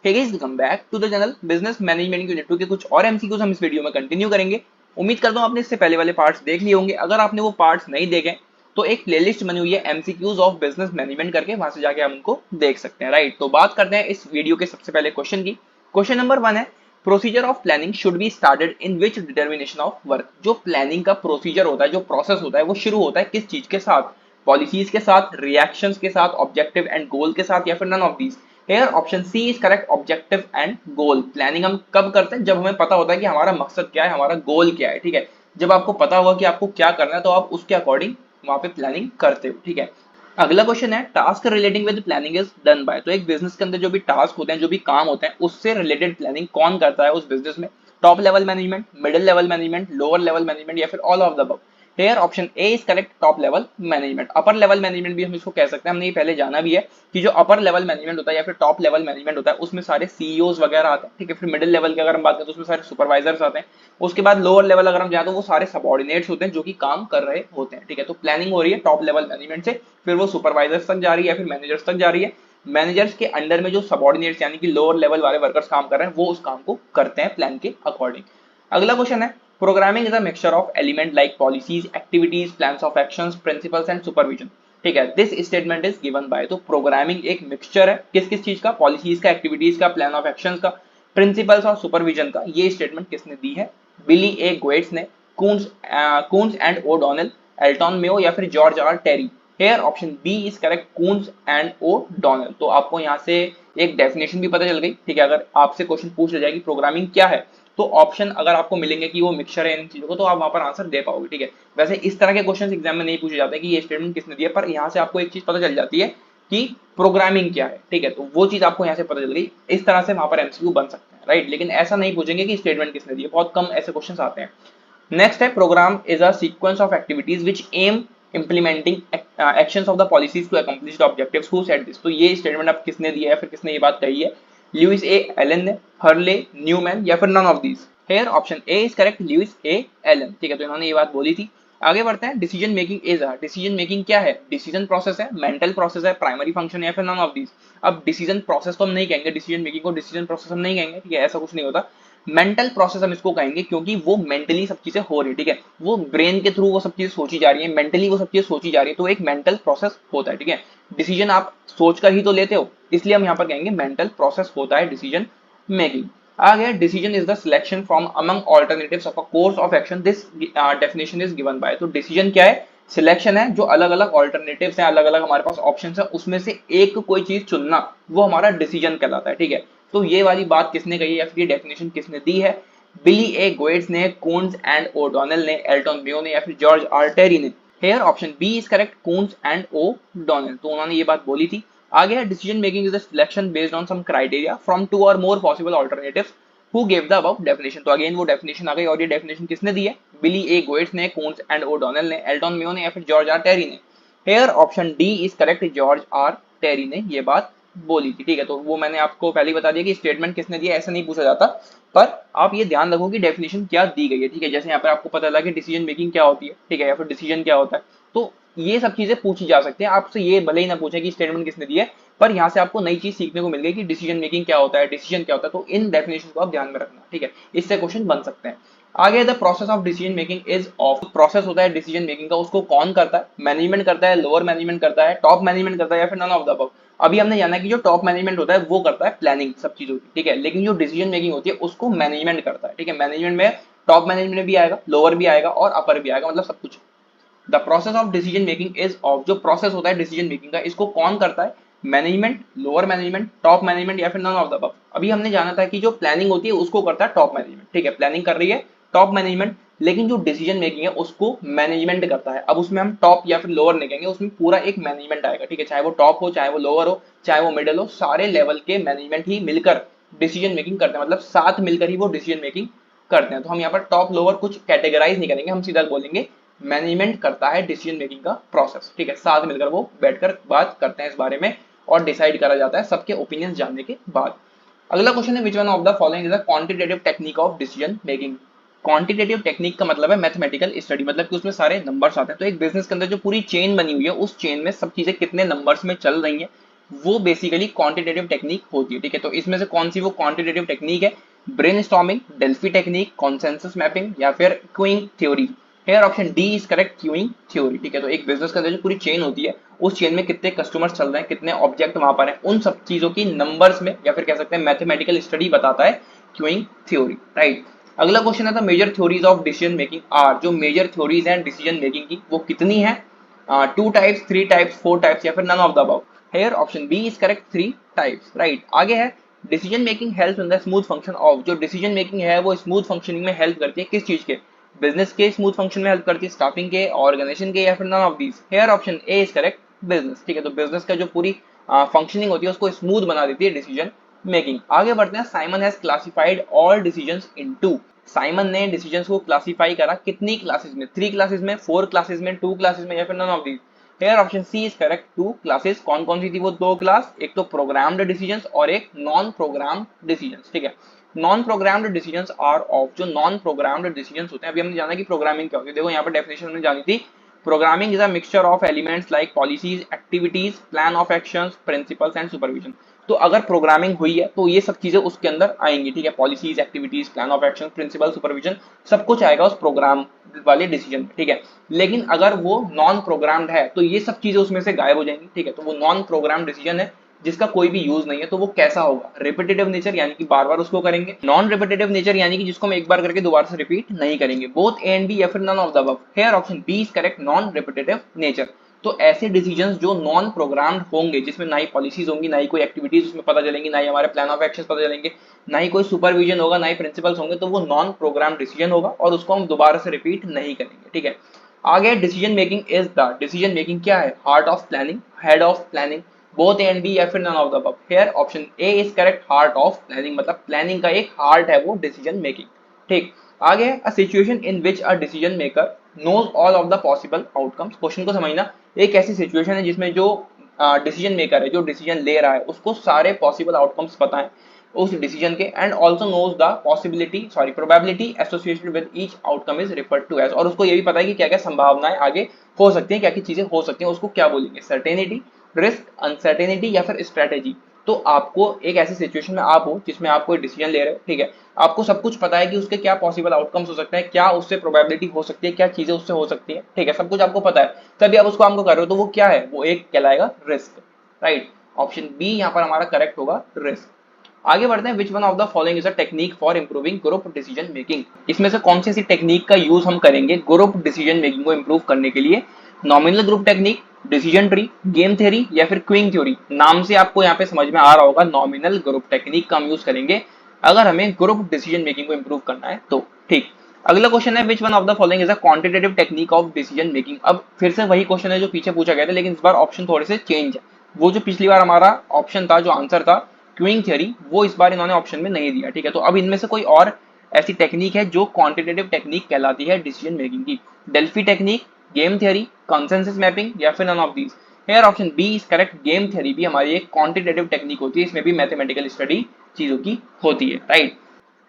Hey guys, welcome back to the channel business management unit 2 के कुछ और MCQs हम इस वीडियो में कंटिन्यू करेंगे। उम्मीद करता हूं आपने इससे पहले वाले पार्ट्स देख लिए होंगे। अगर आपने वो पार्ट्स नहीं देखे तो एक प्लेलिस्ट बनी हुई है एमसीक्यूज ऑफ बिजनेस मैनेजमेंट करके, वहां से जाके हम उनको देख सकते हैं। राइट, तो बात करते हैं इस वीडियो के सबसे पहले क्वेश्चन की। क्वेश्चन नंबर 1 है, procedure of planning should be started in which determination of work. जो प्लानिंग का प्रोसीजर होता है, जो प्रोसेस होता है, वो शुरू होता है किस चीज के साथ? पॉलिसीज के साथ, रिएक्शंस के साथ, ऑब्जेक्टिव एंड गोल के साथ, या फिर none of these. Here option C is correct, objective and goal. Planning हम कब करते हैं? जब हमें पता होता है कि हमारा मकसद क्या है, हमारा गोल क्या है। ठीक है, जब आपको पता होगा कि आपको क्या करना है तो आप उसके अकॉर्डिंग वहां पे प्लानिंग करते हो। ठीक है, अगला क्वेश्चन है, task relating with planning is done by. तो एक बिजनेस के अंदर जो भी टास्क होते हैं, जो भी काम होते हैं, उससे रिलेटेड प्लानिंग कौन करता है उस बिजनेस में? Top level management, middle level management, lower level management, या फिर all of the above. Here option A is correct, top level management. Upper level management भी हम इसको कह सकते हैं, हमने ये पहले जाना भी है कि जो अपर लेवल मैनेजमेंट होता है या फिर टॉप लेवल मैनेजमेंट होता है उसमें सारे सीईओज वगैरह आते हैं। ठीक है, फिर मिडिल लेवल की अगर हम बात करें तो उसमें सारे सुपरवाइजर्स आते हैं। उसके बाद लोअर लेवल अगर हम जाए तो वो सारे सबऑर्डिनेट्स होते हैं जो कि काम कर रहे होते हैं। ठीक है, तो प्लानिंग हो रही है टॉप लेवल मैनेजमेंट से, फिर वो सुपरवाइजर्स तक जा रही है या फिर मैनेजर्स तक जा रही है। मैनेजर्स के अंडर में जो सबऑर्डिनेट्स यानी कि लोअर लेवल वाले वर्कर्स काम कर रहे हैं वो उस काम को करते हैं प्लान के अकॉर्डिंग। अगला क्वेश्चन है, programming is a mixture of element like policies, activities, plans of actions, principles and supervision. ठीक है, this statement is given by. तो प्रोग्रामिंग एक मिक्सचर है किस किस चीज का? पॉलिसीज का, एक्टिविटीज का, प्लान ऑफ एक्शंस का, प्रिंसिपल्स और सुपरविजन का। ये स्टेटमेंट किसने दी है? बिली ए गोएट्स ने, Koontz and O'Donnell, Elton Mayo, या फिर George R Terry. Here option B is correct, Koontz and O'Donnell. तो आपको यहाँ से एक डेफिनेशन भी पता चल गई। ठीक है, अगर आपसे क्वेश्चन पूछ लिया जाए कि प्रोग्रामिंग क्या है तो ऑप्शन अगर आपको मिलेंगे कि वो मिक्सचर है इन चीजों को तो आप वहां पर आंसर दे पाओगे। ठीक है, वैसे इस तरह के क्वेश्चन एग्जाम में नहीं पूछे जाते कि ये स्टेटमेंट किसने दिया, पर यहाँ से आपको एक चीज पता चल जाती है कि प्रोग्रामिंग क्या है। ठीक है, तो वो चीज आपको यहाँ से पता चल गई, इस तरह से वहां पर एमसीक्यू बन सकते हैं। राइट, लेकिन ऐसा नहीं पूछेंगे कि स्टेटमेंट किसने दिया, बहुत कम ऐसे क्वेश्चन आते हैं। नेक्स्ट है, programme is a sequence of activities which aim implementing actions of the policies to accomplish the objectives. Who said this? तो ये स्टेटमेंट अब किसने दिया है, फिर किसने ये बात कही है? ल्यूइस ए एलन ने, हर्ले, न्यूमैन, या फिर none of these. Here option A is correct, Lewis A Allen. ठीक है, तो इन्होंने ये बात बोली थी। आगे बढ़ते हैं, decision making is a. Decision making क्या है? डिसीजन प्रोसेस है, मेंटल प्रोसेस है, प्राइमरी फंक्शन है, या फिर नन ऑफ दीज। अब डिसीजन प्रोसेस तो हम नहीं कहेंगे, डिसीजन मेकिंग को डिसीजन प्रोसेस हम नहीं कहेंगे। ठीक है, ऐसा कुछ नहीं होता। मेंटल प्रोसेस हम इसको कहेंगे क्योंकि वो मेंटली सब चीजें हो रही है। ठीक है, वो ब्रेन के थ्रू वो सब चीजें सोची जा रही है, मेंटली वो सब चीजें सोची जा रही है, तो एक मेंटल प्रोसेस होता है। ठीक है, डिसीजन आप सोचकर ही तो लेते हो, इसलिए हम यहाँ पर कहेंगे मेंटल प्रोसेस होता है डिसीजन मेकिंग। आ गया, decision is the selection from among alternatives of a course of action. This definition is given by. तो डिसीजन क्या है? सिलेक्शन है, जो अलग अलग ऑल्टरनेटिव्स हैं, अलग अलग हमारे पास ऑप्शंस है, उसमें से एक कोई चीज चुनना, वो हमारा डिसीजन कहलाता है। ठीक है, तो ये वाली बात किसने कही है या फिर ये डेफिनेशन किसने दी है? बिली ए गोएट्स ने, कून्स एंड ओडोनेल ने, एल्टन मेयो ने, या फिर जॉर्ज आर टेरी ने। Here option B is correct, Koontz and O'Donnell. तो उन्होंने ये बात बोली थी। आगे है, decision making is the selection based on some criteria from two or more possible alternatives who gave the above definition. तो अगेन वो डेफिनेशन आ गई, और ये डेफिनेशन किसने दी है? बिली ए गोएट्स ने, कून्स एंड ओडोनेल ने, एल्टन मेयो ने, या फिर जॉर्ज आर टेरी ने। Here option D is correct, George R Terry ने ये बात बोली थी। ठीक है, तो वो मैंने आपको पहले ही बता दिया कि स्टेटमेंट किसने दिया, ऐसा नहीं पूछा जाता, पर आप ये ध्यान रखो कि डेफिनेशन क्या दी गई है। ठीक है, जैसे यहाँ पर आपको पता लगा कि डिसीजन मेकिंग क्या होती है, ठीक है, या फिर डिसीजन क्या होता है, तो ये सब चीजें पूछी जा सकती है आपसे। ये भले ही ना पूछे कि स्टेटमेंट किसने दी है, पर यहाँ से आपको नई चीज सीखने को मिल गई कि डिसीजन मेकिंग क्या होता है, डिसीजन क्या होता है, तो इन डेफिनेशन को आप ध्यान में रखना। ठीक है, इससे क्वेश्चन बन सकते हैं। आगे, the process of decision making is of. Process होता है डिसीजन मेकिंग का, उसको कौन करता है? मैनेजमेंट करता है, लोअर मैनेजमेंट करता है, टॉप मैनेजमेंट करता है, या फिर नन ऑफ द अबव। अभी हमने जाना कि जो टॉप मैनेजमेंट होता है वो करता है प्लानिंग सब चीजों की। ठीक है, लेकिन जो डिसीजन मेकिंग होती है उसको मैनेजमेंट करता है। ठीक है, मैनेजमेंट में टॉप मैनेजमेंट भी आएगा, लोअर भी आएगा और अपर भी आएगा, मतलब सब कुछ। The process of decision making is of. जो प्रोसेस होता है डिसीजन मेकिंग का, इसको कौन करता है? Management, lower management, top management, या फिर नन ऑफ द अबव। अभी हमने जाना था कि जो प्लानिंग होती है उसको करता है टॉप मैनेजमेंट। ठीक है, प्लानिंग कर रही है टॉप मैनेजमेंट, लेकिन जो डिसीजन मेकिंग है उसको मैनेजमेंट करता है। अब उसमें हम टॉप या फिर लोअर नहीं कहेंगे, उसमें पूरा एक मैनेजमेंट आएगा। ठीक है, चाहे वो टॉप हो, चाहे वो लोअर हो, चाहे वो मिडिल हो, सारे लेवल के मैनेजमेंट ही मिलकर डिसीजन मेकिंग करते हैं, मतलब साथ मिलकर ही वो डिसीजन मेकिंग करते हैं। तो हम यहाँ पर टॉप लोअर कुछ कैटेगराइज नहीं करेंगे, हम सीधा बोलेंगे मैनेजमेंट करता है डिसीजन मेकिंग का प्रोसेस। ठीक है, साथ मिलकर वो बैठकर बात करते हैं इस बारे में और डिसाइड करा जाता है सबके ओपिनियंस जानने के बाद। अगला क्वेश्चन है, which one of the following is the quantitative technique of decision making. Quantitative technique का मतलब है मैथमेटिकल स्टडी, मतलब कि उसमें सारे नंबर्स आते हैं। तो एक बिजनेस के अंदर जो पूरी चेन बनी हुई है, उस चेन में सब चीजें कितने नंबर्स में चल रही हैं, वो बेसिकली क्वांटिटेटिव टेक्निक होती है। ठीक है, तो इसमें से कौन सी वो क्वांटिटेटिव टेक्निक है? Brainstorming, Delphi technique, consensus mapping या फिर queuing theory. Hair option D is correct, queuing theory. ठीक है, तो एक बिजनेस के अंदर जो पूरी चेन होती है, उस चेन में कितने कस्टमर्स चल रहे हैं, कितने ऑब्जेक्ट वहां पर हैं, उन सब चीजों की नंबर्स में या फिर कह सकते हैं मैथमेटिकल स्टडी बताता है क्यूइंग थ्योरी। राइट। अगला क्वेश्चन है the major theories of decision making are. जो मेजर थ्योरीज हैं डिसीजन मेकिंग की वो कितनी है? 2 टाइप्स, 3 टाइप्स, 4 टाइप्स या फिर none of the above. Here option B is correct, 3 types. Right. आगे है decision making help in the smooth function of. जो डिसीजन मेकिंग है वो स्मूथ फंक्शनिंग में हेल्प करती है, किस चीज के? बिजनेस के स्मूथ फंक्शन में हेल्प करती है, स्टाफिंग के, ऑर्गेनाइजेशन के या फिर none of these. Here option A is correct, business. ठीक है, तो बिजनेस का जो पूरी फंक्शनिंग होती है उसको स्मूथ बना देती है डिसीजन मेकिंग। आगे बढ़ते हैं। Simon has classified all decisions into. Simon ने डिसीजंस को क्लासिफाई करा कितनी क्लासेस में? 3 क्लासेस में, 4 क्लासेस में, 2 क्लासेस में या फिर none of these. Here option C is correct, 2 classes. कौन कौन सी थी वो 2 क्लास? एक तो प्रोग्राम्ड डिसीजंस और एक नॉन प्रोग्राम्ड डिसीजंस। ठीक है, non programmed decisions are of. जो नॉन प्रोग्राम्ड डिसीजंस होते हैं, अभी हमने जाना कि प्रोग्रामिंग क्या होती है। देखो यहाँ पर डेफिनेशन हमने जानी थी, programming is a mixture of elements like policies, activities, plan of actions, principles and supervision. तो अगर प्रोग्रामिंग हुई है तो ये सब चीजें उसके अंदर आएंगी। ठीक है, policies, activities, plan of action, principle, supervision, सब कुछ आएगा उस प्रोग्राम वाले डिसीजन में। ठीक है, लेकिन अगर वो नॉन प्रोग्राम्ड है तो ये सब चीजें उसमें से गायब हो जाएंगी। ठीक है, तो वो नॉन प्रोग्राम डिसीजन है जिसका कोई भी यूज नहीं है। तो वो कैसा होगा? रिपीटेटिव नेचर, यानी कि बार बार उसको करेंगे। नॉन रिपीटेटिव नेचर यानी कि जिसको हम एक बार करके दोबारा से रिपीट नहीं करेंगे। बोथ ए एंड बी या फिर none of the above. Here option B is correct, non repetitive nature. तो ऐसे डिसीजंस जो नॉन प्रोग्राम्ड होंगे, जिसमें ना ही पॉलिसीज होंगी, ना ही कोई एक्टिविटीज उसमें पता चलेंगी, ना ही हमारे प्लान ऑफ एक्शन पता चलेंगे, ना ही कोई सुपरविजन होगा, ना ही प्रिंसिपल्स होंगे, तो वो नॉन प्रोग्राम डिसीजन होगा और उसको हम दोबारा से रिपीट नहीं करेंगे। ठीक है, आगे decision making is the. Decision making क्या है? Heart of planning, head of planning, both A and B या फिर none of the above. Here option A is correct, heart of planning. मतलब प्लानिंग का एक हार्ट है वो डिसीजन मेकिंग। ठीक, आगे a situation in which a decision maker knows all of the possible outcomes. Question को समझना, एक ऐसी सिचुएशन है जिसमें जो डिसीजन मेकर है, जो डिसीजन ले रहा है, उसको सारे पॉसिबल आउटकम्स पता है उस डिसीजन के, and also knows the possibility sorry probability associated with each outcome is referred to as. और उसको ये भी पता है कि क्या क्या संभावनाएं आगे हो सकती हैं, क्या क्या चीजें हो सकती हैं, उसको क्या बोलेंगे? सर्टेनिटी, रिस्क, अनसर्टेनिटी या फिर स्ट्रेटेजी। तो आपको एक ऐसी सिचुएशन में आप हो जिसमें आप कोई डिसीजन ले रहे हो। ठीक है, आपको सब कुछ पता है कि उसके क्या पॉसिबल आउटकम्स हो सकते हैं, क्या उससे प्रोबेबिलिटी हो सकती है, क्या चीजें उससे हो सकती है। ठीक है, सब कुछ आपको पता है, तभी आप उसको काम को कर रहे हो, तो वो क्या है? वो एक कहलाएगा रिस्क। राइट, ऑप्शन बी यहाँ पर हमारा करेक्ट होगा, रिस्क। आगे बढ़ते हैं। Which one of the following is a technique for improving group decision making. इसमें से कौन सी ऐसी टेक्निक का यूज हम करेंगे ग्रुप डिसीजन मेकिंग को इंप्रूव करने के लिए? Nominal group technique, decision tree, game theory या फिर क्विंग थ्योरी। नाम से आपको यहाँ पे समझ में आ रहा होगा, नॉमिनल ग्रुप टेक्निक का हम यूज करेंगे अगर हमें ग्रुप डिसीजन मेकिंग को इंप्रूव करना है तो। ठीक, अगला क्वेश्चन है which one of the following is a quantitative technique of decision making. अब फिर से वही क्वेश्चन है जो पीछे पूछा गया था, लेकिन इस बार ऑप्शन थोड़े से चेंज है। वो जो पिछली बार हमारा ऑप्शन था, जो आंसर था क्यूइंग थ्योरी, वो इस बार इन्होंने ऑप्शन में नहीं दिया। ठीक है, तो अब इनमें से कोई और ऐसी टेक्निक है जो क्वांटिटेटिव टेक्निक कहलाती है डिसीजन मेकिंग की? Delphi technique, game theory, consensus mapping या फिर none of these. Here option B is correct, game theory भी हमारी एक क्वांटिटेटिव टेक्निक होती है, इसमें भी मैथमेटिकल स्टडी चीजों की होती है। राइट,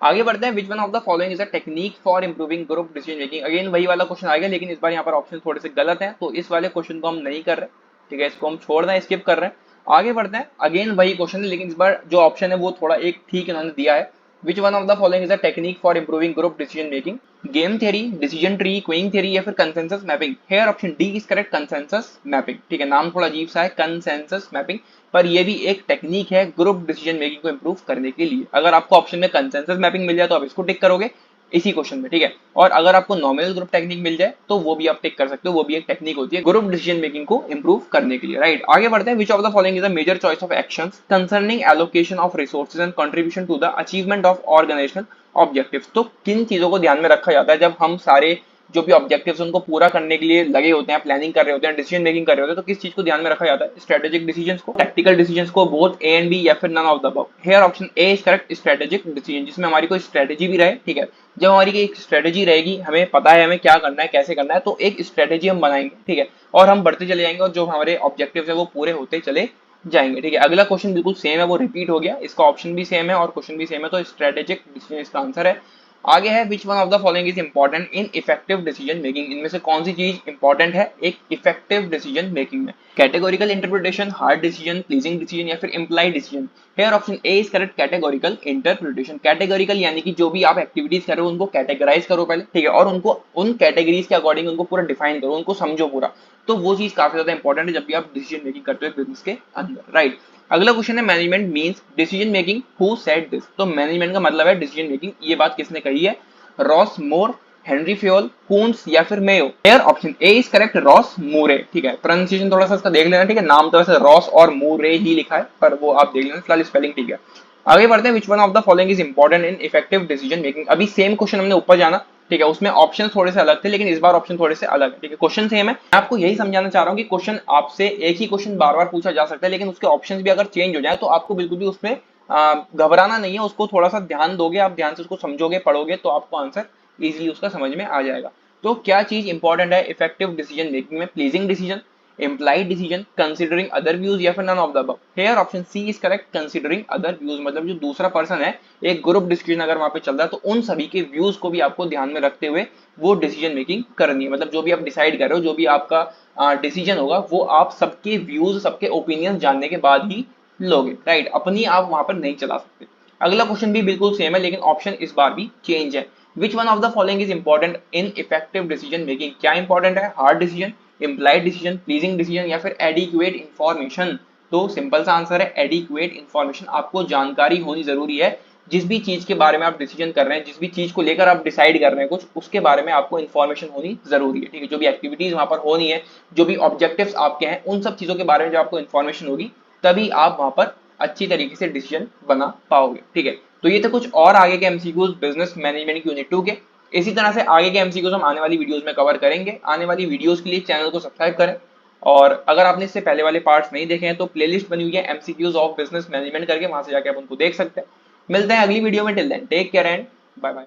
आगे बढ़ते हैं। Which one of the following is a technique for improving group decision making. Again वही वाला क्वेश्चन आ गया, लेकिन इस बार यहाँ पर ऑप्शन थोड़े से गलत हैं, तो इस वाले क्वेश्चन को हम नहीं कर रहे। ठीक है, इसको हम छोड़ दें, स्किप कर रहे हैं। आगे बढ़ते हैं। अगेन वही क्वेश्चन है, लेकिन इस बार जो ऑप्शन है वो थोड़ा एक ठीक इन्होंने दिया है। Which one of the following is a technique for improving group decision making? Game theory, decision tree, Qing theory या फिर consensus mapping. Hair option D is correct, consensus mapping. ठीक है, नाम थोड़ा अजीब सा है, कंसेंसस मैपिंग, पर ये भी एक टेक्निक है ग्रुप डिसीजन मेकिंग को इंप्रूव करने के लिए। अगर आपको ऑप्शन में कंसेंसस मैपिंग मिल जाए तो आप इसको टिक करोगे इसी क्वेश्चन में। ठीक है, और अगर आपको नॉमिनल ग्रुप टेक्निक मिल जाए तो वो भी आप टिक कर सकते हो, वो भी एक टेक्निक होती है ग्रुप डिसीजन मेकिंग को इंप्रूव करने के लिए। राइट, आगे बढ़ते हैं। Which of the following is a major choice of actions concerning allocation of resources and contribution to the achievement of organisational objectives. तो किन चीजों को ध्यान में रखा जाता है जब हम सारे जो भी ऑब्जेक्टिव्स उनको पूरा करने के लिए लगे होते हैं, प्लानिंग कर रहे होते हैं, डिसीजन मेकिंग कर रहे होते हैं, तो किस चीज को ध्यान में रखा जाता है? स्ट्रेटेजिक डिसीजंस को, टैक्टिकल डिसीजंस को, बोथ ए एंड बी या फिर none of the above. Here option A is correct, strategic decision, जिसमें हमारी कोई स्ट्रेटेजी भी रहे। ठीक है, जब हमारी एक स्ट्रेटेजी रहेगी, हमें पता है हमें क्या करना है, कैसे करना है, तो एक स्ट्रेटेजी हम बनाएंगे। ठीक है, और हम बढ़ते चले जाएंगे और जो हमारे ऑब्जेक्टिव्स है वो पूरे होते चले जाएंगे। ठीक है, अगला क्वेश्चन बिल्कुल सेम है, वो रिपीट हो गया, इसका ऑप्शन भी सेम है और क्वेश्चन भी सेम है, तो स्ट्रेटेजिक डिसीजन इसका आंसर है। आगे है which one of the following is important in effective decision making, इनमें से कौन सी चीज इंपॉर्टेंट है एक इफेक्टिव डिसीजन मेकिंग में? Categorical interpretation, hard decision, pleasing decision या फिर implied decision? Hair option A is correct, categorical interpretation. Categorical यानी कि जो भी आप एक्टिविटीज कर रहे हो उनको कैटेगराइज करो पहले, ठीक है, और उनको उन कैटेगरीज के अकॉर्डिंग उनको पूरा डिफाइन करो, उनको समझो पूरा। तो वो चीज काफी ज्यादा इंपॉर्टेंट है जब भी आप डिसीजन मेकिंग करते हो बिजनेस के अंदर, राइट। अगला क्वेश्चन है management means decision making, who said this? तो मैनेजमेंट का मतलब है डिसीजन मेकिंग, ये बात किसने कही है? Ross Moore, Henri Fayol, Koontz या फिर Mayo? Here option A is correct, Ross Moore, ठीक है। प्रोनाउंसिएशन थोड़ा सा इसका देख लेना, ठीक है, नाम तो वैसे रॉस और मोरे ही लिखा है पर वो आप देख लेना, फिलहाल स्पेलिंग ठीक है। आगे बढ़ते हैं, which one of the following is important in effective decision making? अभी सेम क्वेश्चन हमने ऊपर जाना, ठीक है, उसमें ऑप्शन थोड़े से अलग थे लेकिन इस बार ऑप्शन थोड़े से अलग है, ठीक है, क्वेश्चन सेम है। मैं आपको यही समझाना चाह रहा हूँ कि क्वेश्चन आपसे एक ही क्वेश्चन बार बार पूछा जा सकता है लेकिन उसके ऑप्शंस भी अगर चेंज हो जाए तो आपको बिल्कुल भी उसमें घबराना नहीं है, उसको थोड़ा सा ध्यान दोगे, आप ध्यान से उसको समझोगे पढ़ोगे तो आपको आंसर इजीली उसका समझ में आ जाएगा। तो क्या चीज इंपॉर्टेंट है इफेक्टिव डिसीजन मेकिंग में? Pleasing decision, implied decision, considering other views या फिर none of the above? Here option C is correct, considering other views, मतलब जो दूसरा पर्सन है, एक ग्रुप डिस्कशन अगर वहां पे चल रहा है तो उन सभी के व्यूज को भी आपको ध्यान में रखते हुए वो डिसीजन मेकिंग करनी है। मतलब जो भी आप डिसाइड कर रहे हो, जो भी आपका डिसीजन होगा वो आप सबके व्यूज, सबके ओपिनियन जानने के बाद ही लोगे, राइट, अपनी आप वहां पर नहीं चला सकते। अगला क्वेश्चन भी बिल्कुल सेम है लेकिन ऑप्शन इस बार भी चेंज है। Which one of the following is important in effective decision making? क्या इंपॉर्टेंट है? Hard decision, implied decision, pleasing decision या फिर एडिक्वेट इंफॉर्मेशन? तो सिंपल सा आंसर है एडिक्वेट इंफॉर्मेशन। आपको जानकारी होनी जरूरी है, जिस भी चीज के बारे में आप डिसीजन कर रहे हैं, जिस भी चीज को लेकर आप डिसाइड कर रहे हैं कुछ, उसके बारे में आपको इन्फॉर्मेशन होनी जरूरी है, ठीक है। जो भी एक्टिविटीज वहां पर होनी है, जो भी ऑब्जेक्टिव्स आपके हैं, उन सब चीजों के बारे में जब आपको इन्फॉर्मेशन होगी तभी आप वहां पर अच्छी तरीके से डिसीजन बना पाओगे, ठीक है। तो ये थे कुछ और आगे के एमसीक्यूज बिजनेस मैनेजमेंट की यूनिट 2 के। इसी तरह से आगे के एमसीक्यूज हम आने वाली वीडियोस में कवर करेंगे। आने वाली वीडियोस के लिए चैनल को सब्सक्राइब करें, और अगर आपने इससे पहले वाले पार्ट्स नहीं देखे हैं तो प्लेलिस्ट बनी हुई है एमसीक्यूज ऑफ बिजनेस मैनेजमेंट करके, वहां से जाके आप उनको देख सकते हैं। मिलते हैं अगली वीडियो में, till then take care and bye bye.